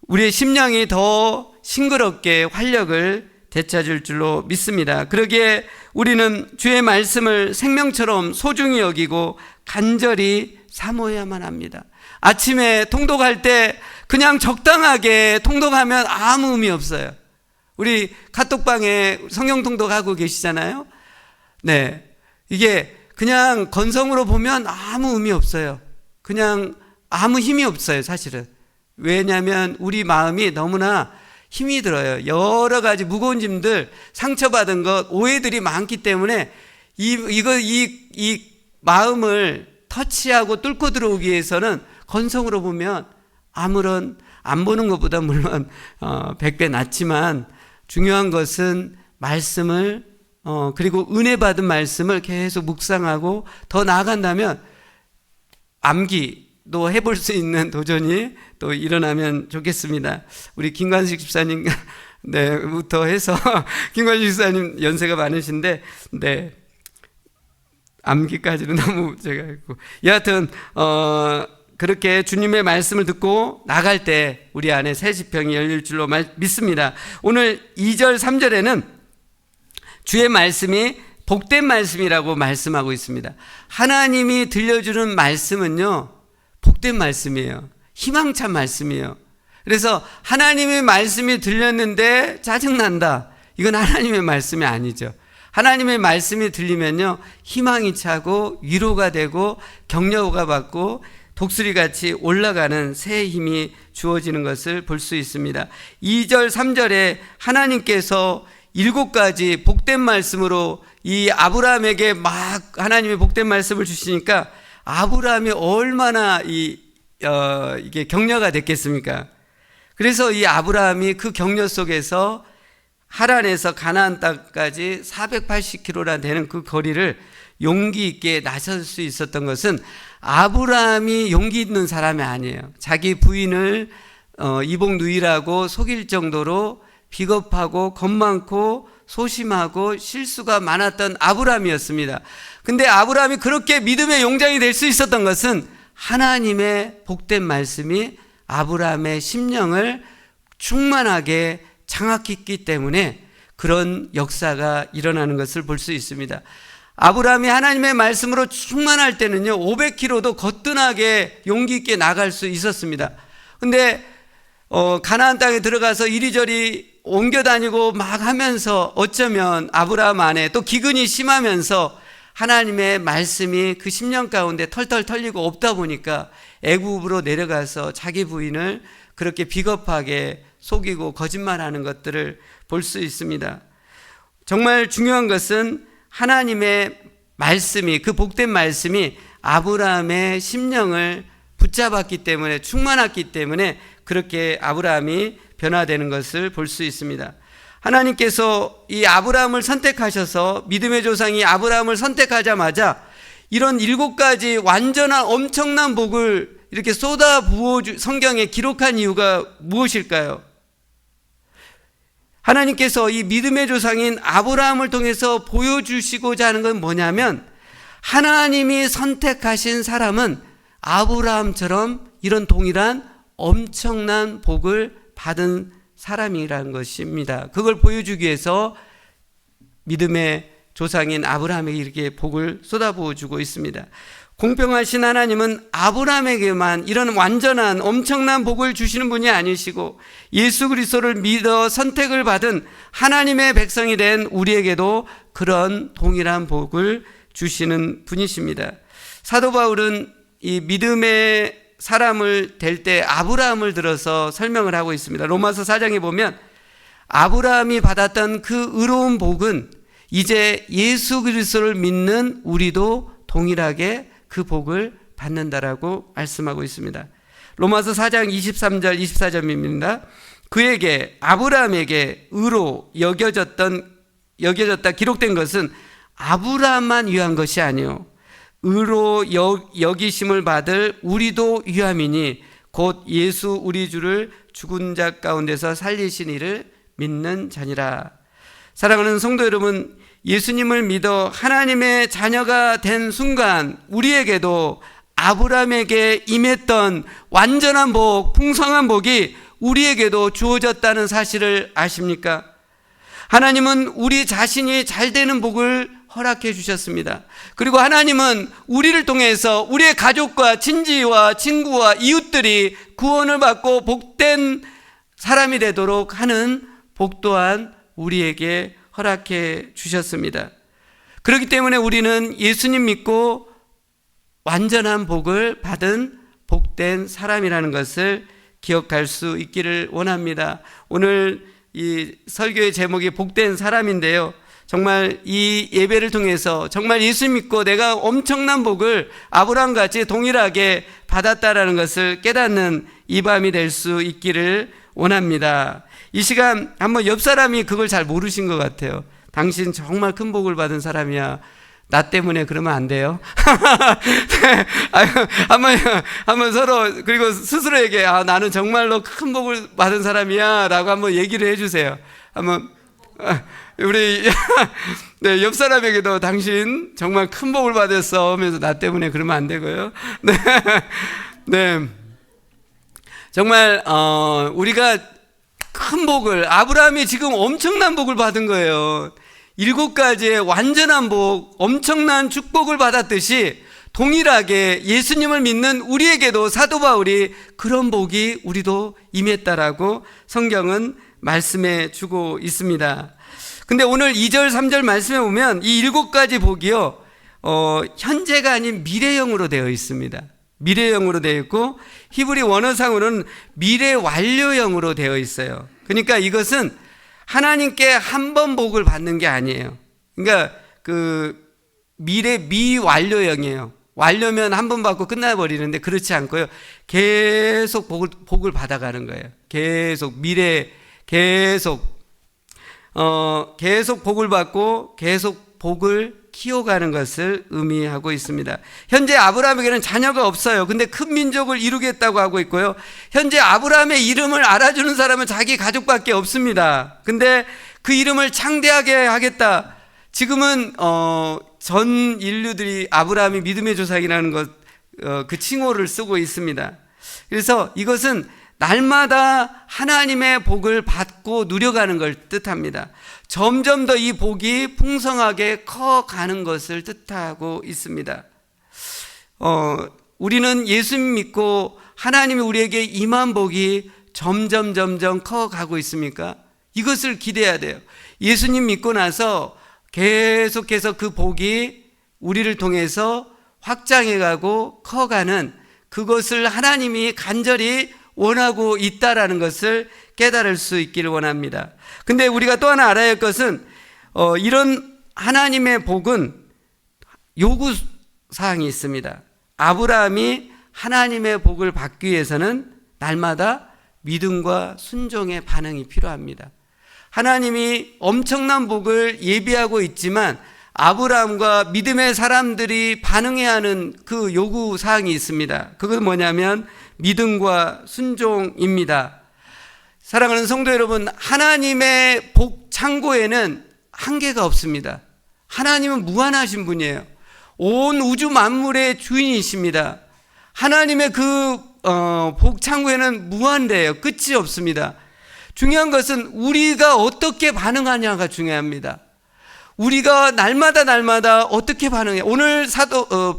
우리의 심령이 더 싱그럽게 활력을 되찾을 줄로 믿습니다. 그러기에 우리는 주의 말씀을 생명처럼 소중히 여기고 간절히 사모해야만 합니다. 아침에 통독할 때 그냥 적당하게 통독하면 아무 의미 없어요. 우리 카톡방에 성경 통독하고 계시잖아요. 네, 이게 그냥 건성으로 보면 아무 의미 없어요. 그냥 아무 힘이 없어요, 사실은. 왜냐하면 우리 마음이 너무나 힘이 들어요. 여러 가지 무거운 짐들, 상처받은 것, 오해들이 많기 때문에 이 마음을 터치하고 뚫고 들어오기 위해서는 건성으로 보면 아무런 안 보는 것보다 물론 100배 낫지만 중요한 것은 말씀을 그리고 은혜 받은 말씀을 계속 묵상하고 더 나아간다면 암기도 해볼 수 있는 도전이 또 일어나면 좋겠습니다. 우리 김관식 집사님 부터 해서 김관식 집사님 연세가 많으신데 암기까지는 너무 제가 했고 여하튼 그렇게 주님의 말씀을 듣고 나갈 때 우리 안에 새 지평이 열릴 줄로 믿습니다. 오늘 2절 3절에는 주의 말씀이 복된 말씀이라고 말씀하고 있습니다. 하나님이 들려주는 말씀은요 복된 말씀이에요. 희망찬 말씀이에요. 그래서 하나님의 말씀이 들렸는데 짜증난다, 이건 하나님의 말씀이 아니죠. 하나님의 말씀이 들리면요 희망이 차고 위로가 되고 격려가 받고 독수리같이 올라가는 새 힘이 주어지는 것을 볼 수 있습니다. 2절 3절에 하나님께서 7가지 복된 말씀으로 이 아브라함에게 막 하나님의 복된 말씀을 주시니까 아브라함이 얼마나 이게 격려가 됐겠습니까? 그래서 이 아브라함이 그 격려 속에서 하란에서 가나안 땅까지 480km나 되는 그 거리를 용기 있게 나설 수 있었던 것은 아브라함이 용기 있는 사람이 아니에요. 자기 부인을 이복 누이라고 속일 정도로 비겁하고 겁 많고 소심하고 실수가 많았던 아브라함이었습니다. 근데 아브라함이 그렇게 믿음의 용장이 될 수 있었던 것은 하나님의 복된 말씀이 아브라함의 심령을 충만하게 장악했기 때문에 그런 역사가 일어나는 것을 볼 수 있습니다. 아브라함이 하나님의 말씀으로 충만할 때는요 500km도 거뜬하게 용기 있게 나갈 수 있었습니다. 근데 가나안 땅에 들어가서 이리저리 옮겨 다니고 막 하면서 어쩌면 아브라함 안에 또 기근이 심하면서 하나님의 말씀이 그 심령 가운데 털털 털리고 없다 보니까 애굽으로 내려가서 자기 부인을 그렇게 비겁하게 속이고 거짓말하는 것들을 볼 수 있습니다. 정말 중요한 것은 하나님의 말씀이, 그 복된 말씀이 아브라함의 심령을 붙잡았기 때문에, 충만했기 때문에 그렇게 아브라함이 변화되는 것을 볼 수 있습니다. 하나님께서 이 아브라함을 선택하셔서, 믿음의 조상이 아브라함을 선택하자마자 이런 7가지 완전한 엄청난 복을 이렇게 쏟아부어 성경에 기록한 이유가 무엇일까요? 하나님께서 이 믿음의 조상인 아브라함을 통해서 보여주시고자 하는 건 뭐냐면, 하나님이 선택하신 사람은 아브라함처럼 이런 동일한 엄청난 복을 받은 사람이라는 것입니다. 그걸 보여주기 위해서 믿음의 조상인 아브라함에게 이렇게 복을 쏟아부어 주고 있습니다. 공평하신 하나님은 아브라함에게만 이런 완전한 엄청난 복을 주시는 분이 아니시고, 예수 그리스도를 믿어 선택을 받은 하나님의 백성이 된 우리에게도 그런 동일한 복을 주시는 분이십니다. 사도 바울은 이 믿음의 사람을 될 때 아브라함을 들어서 설명을 하고 있습니다. 로마서 4장에 보면 아브라함이 받았던 그 의로운 복은 이제 예수 그리스도를 믿는 우리도 동일하게 그 복을 받는다라고 말씀하고 있습니다. 로마서 4장 23절 24절입니다. 그에게, 아브라함에게 의로 여겨졌다 기록된 것은 아브라함만 위한 것이 아니요 의로 여기심을 받을 우리도 위함이니 곧 예수 우리 주를 죽은 자 가운데서 살리신 이를 믿는 자니라. 사랑하는 성도 여러분, 예수님을 믿어 하나님의 자녀가 된 순간 우리에게도 아브라함에게 임했던 완전한 복, 풍성한 복이 우리에게도 주어졌다는 사실을 아십니까? 하나님은 우리 자신이 잘 되는 복을 허락해 주셨습니다. 그리고 하나님은 우리를 통해서 우리의 가족과 친지와 친구와 이웃들이 구원을 받고 복된 사람이 되도록 하는 복 또한 우리에게 허락해 주셨습니다. 그렇기 때문에 우리는 예수님 믿고 완전한 복을 받은 복된 사람이라는 것을 기억할 수 있기를 원합니다. 오늘 이 설교의 제목이 복된 사람인데요, 정말 이 예배를 통해서 정말 예수 믿고 내가 엄청난 복을 아브라함같이 동일하게 받았다라는 것을 깨닫는 이 밤이 될 수 있기를 원합니다. 이 시간 한번 옆 사람이 그걸 잘 모르신 것 같아요. 당신 정말 큰 복을 받은 사람이야. 나 때문에 그러면 안 돼요. 네, 한번 서로, 그리고 스스로에게 나는 정말로 큰 복을 받은 사람이야 라고 한번 얘기를 해주세요. 한번 우리 네, 옆 사람에게도 당신 정말 큰 복을 받았어 하면서 나 때문에 그러면 안 되고요. 네, 네. 정말 우리가 큰 복을, 아브라함이 지금 엄청난 복을 받은 거예요. 7가지의 완전한 복, 엄청난 축복을 받았듯이 동일하게 예수님을 믿는 우리에게도 사도 바울이 그런 복이 우리도 임했다라고 성경은 말씀해 주고 있습니다. 근데 오늘 2절 3절 말씀에 보면 이 7가지 복이요, 현재가 아닌 미래형으로 되어 있습니다. 미래형으로 되어 있고 히브리 원어상으로는 미래 완료형으로 되어 있어요. 그러니까 이것은 하나님께 한 번 복을 받는 게 아니에요. 그러니까 그 미래 미완료형이에요. 완료면 한 번 받고 끝나버리는데 그렇지 않고요, 계속 복을 받아가는 거예요. 계속 미래, 계속 복을 받고 계속 복을 키워가는 것을 의미하고 있습니다. 현재 아브라함에게는 자녀가 없어요. 근데 큰 민족을 이루겠다고 하고 있고요, 현재 아브라함의 이름을 알아주는 사람은 자기 가족밖에 없습니다. 근데 그 이름을 창대하게 하겠다. 지금은 전 인류들이 아브라함이 믿음의 조상이라는 것, 그 칭호를 쓰고 있습니다. 그래서 이것은 날마다 하나님의 복을 받고 누려가는 걸 뜻합니다. 점점 더 이 복이 풍성하게 커가는 것을 뜻하고 있습니다. 우리는 예수 믿고 하나님이 우리에게 임한 복이 점점 커가고 있습니까? 이것을 기대해야 돼요. 예수님 믿고 나서 계속해서 그 복이 우리를 통해서 확장해가고 커가는 그것을 하나님이 간절히 원하고 있다라는 것을 깨달을 수 있기를 원합니다. 근데 우리가 또 하나 알아야 할 것은 이런 하나님의 복은 요구사항이 있습니다. 아브라함이 하나님의 복을 받기 위해서는 날마다 믿음과 순종의 반응이 필요합니다. 하나님이 엄청난 복을 예비하고 있지만 아브라함과 믿음의 사람들이 반응해야 하는 그 요구사항이 있습니다. 그건 뭐냐면 믿음과 순종입니다. 사랑하는 성도 여러분, 하나님의 복 창고에는 한계가 없습니다. 하나님은 무한하신 분이에요. 온 우주 만물의 주인이십니다. 하나님의 그 복 창고에는 무한대예요. 끝이 없습니다. 중요한 것은 우리가 어떻게 반응하냐가 중요합니다. 우리가 날마다 어떻게 반응해? 오늘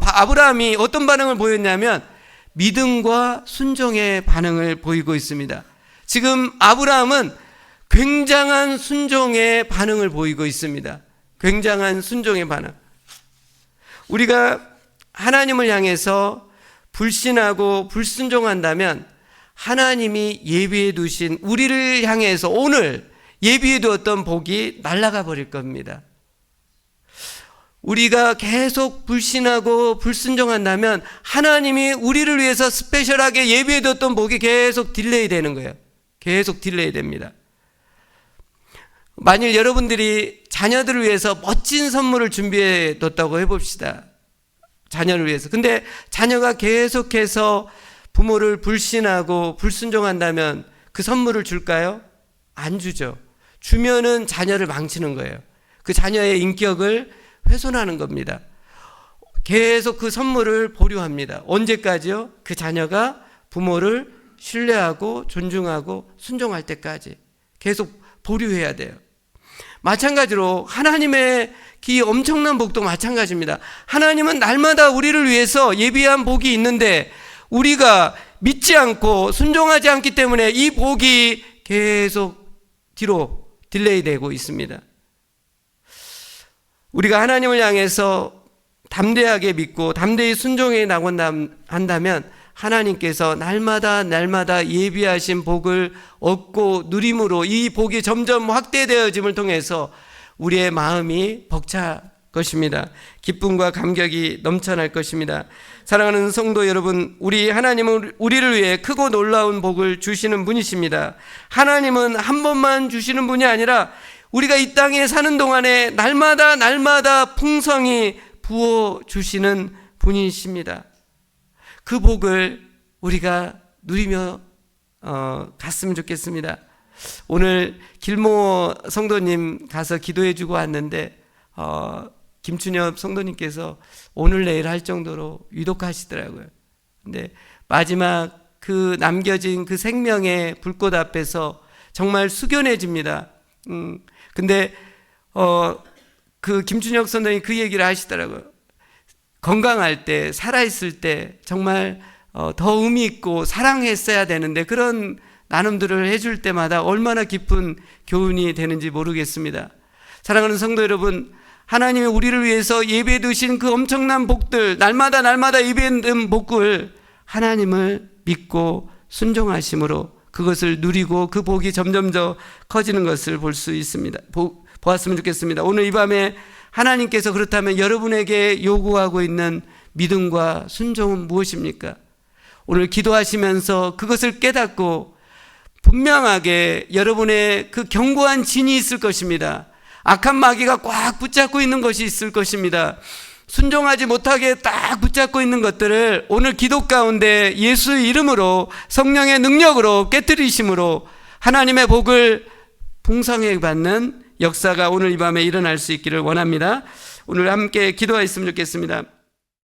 아브라함이 어떤 반응을 보였냐면 믿음과 순종의 반응을 보이고 있습니다. 지금 아브라함은 굉장한 순종의 반응을 보이고 있습니다. 굉장한 순종의 반응. 우리가 하나님을 향해서 불신하고 불순종한다면 하나님이 예비해 두신 우리를 향해서 오늘 예비해 두었던 복이 날아가 버릴 겁니다. 우리가 계속 불신하고 불순종한다면 하나님이 우리를 위해서 스페셜하게 예비해 뒀던 복이 계속 딜레이 되는 거예요. 계속 딜레이 됩니다. 만일 여러분들이 자녀들을 위해서 멋진 선물을 준비해 뒀다고 해봅시다. 자녀를 위해서. 근데 자녀가 계속해서 부모를 불신하고 불순종한다면 그 선물을 줄까요? 안 주죠. 주면은 자녀를 망치는 거예요. 그 자녀의 인격을 훼손하는 겁니다. 계속 그 선물을 보류합니다. 언제까지요? 그 자녀가 부모를 신뢰하고 존중하고 순종할 때까지 계속 보류해야 돼요. 마찬가지로 하나님의 이 엄청난 복도 마찬가지입니다. 하나님은 날마다 우리를 위해서 예비한 복이 있는데 우리가 믿지 않고 순종하지 않기 때문에 이 복이 계속 뒤로 딜레이 되고 있습니다. 우리가 하나님을 향해서 담대하게 믿고 담대히 순종해 나간다면 하나님께서 날마다 예비하신 복을 얻고 누림으로 이 복이 점점 확대되어짐을 통해서 우리의 마음이 벅찰 것입니다. 기쁨과 감격이 넘쳐날 것입니다. 사랑하는 성도 여러분, 우리 하나님은 우리를 위해 크고 놀라운 복을 주시는 분이십니다. 하나님은 한 번만 주시는 분이 아니라 우리가 이 땅에 사는 동안에 날마다 풍성히 부어주시는 분이십니다. 그 복을 우리가 누리며 갔으면 좋겠습니다. 오늘 길모 성도님 가서 기도해주고 왔는데 김춘엽 성도님께서 오늘 내일 할 정도로 위독하시더라고요. 근데 마지막 그 남겨진 그 생명의 불꽃 앞에서 정말 숙연해집니다. 근데 그 김춘혁 선생님이 그 얘기를 하시더라고요. 건강할 때, 살아있을 때 정말 더 의미 있고 사랑했어야 되는데 그런 나눔들을 해줄 때마다 얼마나 깊은 교훈이 되는지 모르겠습니다. 사랑하는 성도 여러분, 하나님이 우리를 위해서 예배해 두신 그 엄청난 복들, 날마다 예배해 둔 복을 하나님을 믿고 순종하심으로 그것을 누리고 그 복이 점점 더 커지는 것을 볼 수 있습니다. 보았으면 좋겠습니다. 오늘 이 밤에 하나님께서 그렇다면 여러분에게 요구하고 있는 믿음과 순종은 무엇입니까? 오늘 기도하시면서 그것을 깨닫고 분명하게 여러분의 그 견고한 진이 있을 것입니다. 악한 마귀가 꽉 붙잡고 있는 것이 있을 것입니다. 순종하지 못하게 딱 붙잡고 있는 것들을 오늘 기도 가운데 예수의 이름으로 성령의 능력으로 깨뜨리심으로 하나님의 복을 풍성하게 받는 역사가 오늘 이 밤에 일어날 수 있기를 원합니다. 오늘 함께 기도하였으면 좋겠습니다.